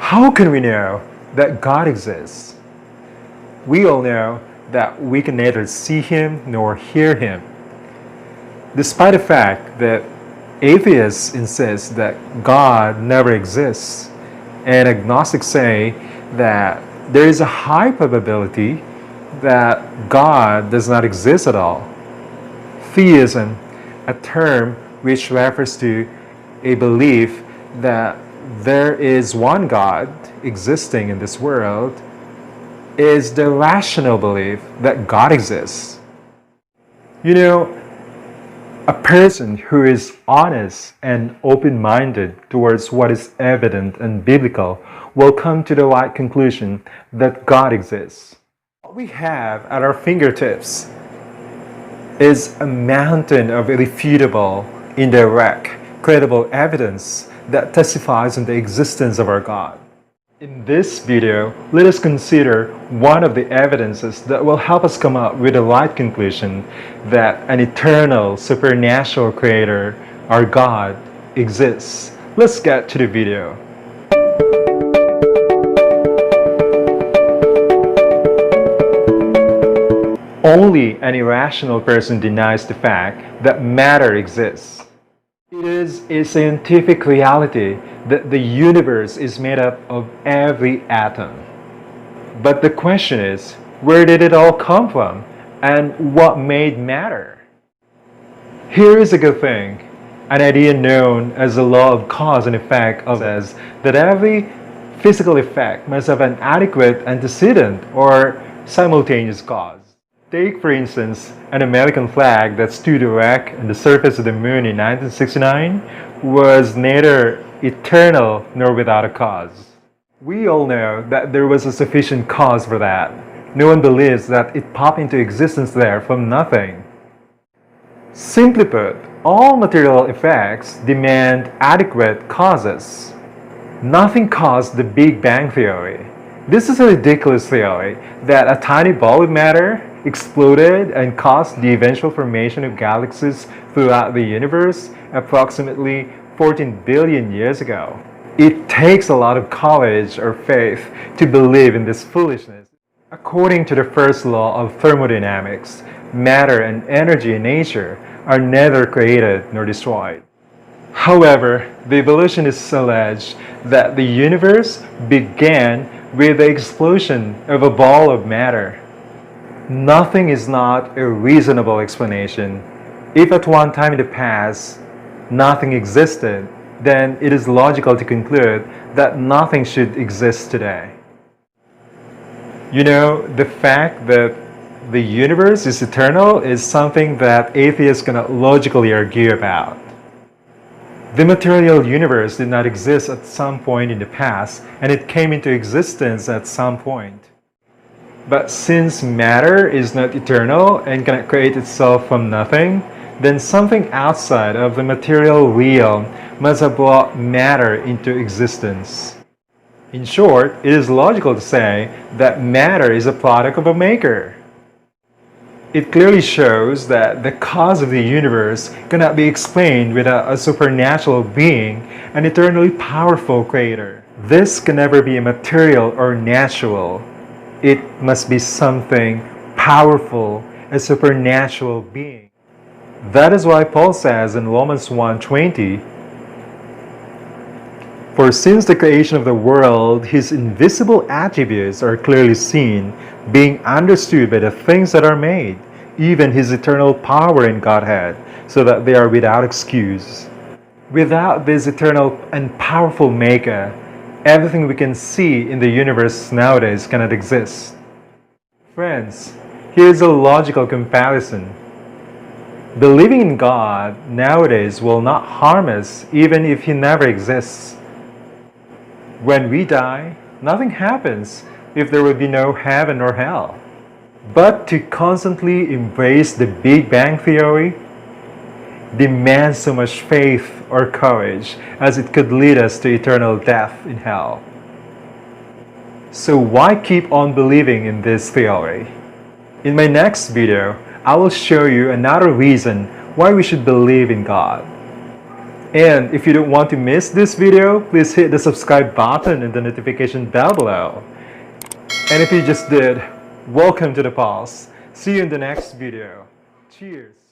How can we know that God exists? We all know that we can neither see Him nor hear Him. Despite the fact that atheists insist that God never exists, and agnostics say that there is a high probability that God does not exist at all. Theism, a term which refers to a belief that there is one God existing in this world, is the rational belief that God exists. You know, a person who is honest and open-minded towards what is evident and biblical will come to the right conclusion that God exists. What we have at our fingertips is a mountain of irrefutable, indirect, credible evidence that testifies on the existence of our God. In this video, let us consider one of the evidences that will help us come up with the right conclusion that an eternal, supernatural creator, our God, exists. Let's get to the video. Only an irrational person denies the fact that matter exists. It is a scientific reality that the universe is made up of every atom. But the question is, where did it all come from? And what made matter? Here is a good thing. An idea known as the law of cause and effect says that every physical effect must have an adequate antecedent or simultaneous cause. Take, for instance, an American flag that stood erect on the surface of the moon in 1969 was neither eternal nor without a cause. We all know that there was a sufficient cause for that. No one believes that it popped into existence there from nothing. Simply put, all material effects demand adequate causes. Nothing caused the Big Bang Theory. This is a ridiculous theory that a tiny ball of matter exploded and caused the eventual formation of galaxies throughout the universe approximately 14 billion years ago. It takes a lot of courage or faith to believe in this foolishness. According to the first law of thermodynamics, matter and energy in nature are neither created nor destroyed. However, the evolutionists allege that the universe began with the explosion of a ball of matter. Nothing is not a reasonable explanation. If at one time in the past nothing existed, then it is logical to conclude that nothing should exist today. You know, the fact that the universe is eternal is something that atheists cannot logically argue about. The material universe did not exist at some point in the past, and it came into existence at some point. But since matter is not eternal and cannot create itself from nothing, then something outside of the material realm must have brought matter into existence. In short, it is logical to say that matter is a product of a maker. It clearly shows that the cause of the universe cannot be explained without a supernatural being, an eternally powerful creator. This can never be a material or natural. It must be something powerful, a supernatural being. That is why Paul says in Romans 1:20, "For since the creation of the world, His invisible attributes are clearly seen, being understood by the things that are made, even His eternal power and Godhead, so that they are without excuse." Without this eternal and powerful Maker, everything we can see in the universe nowadays cannot exist. Friends, here's a logical comparison. Believing in God nowadays will not harm us even if He never exists. When we die, nothing happens if there will be no heaven or hell. But to constantly embrace the Big Bang Theory demands so much faith or courage as it could lead us to eternal death in hell. So why keep on believing in this theory? In my next video, I will show you another reason why we should believe in God. And if you don't want to miss this video, please hit the subscribe button and the notification bell below. And if you just did, welcome to the pulse. See you in the next video. Cheers.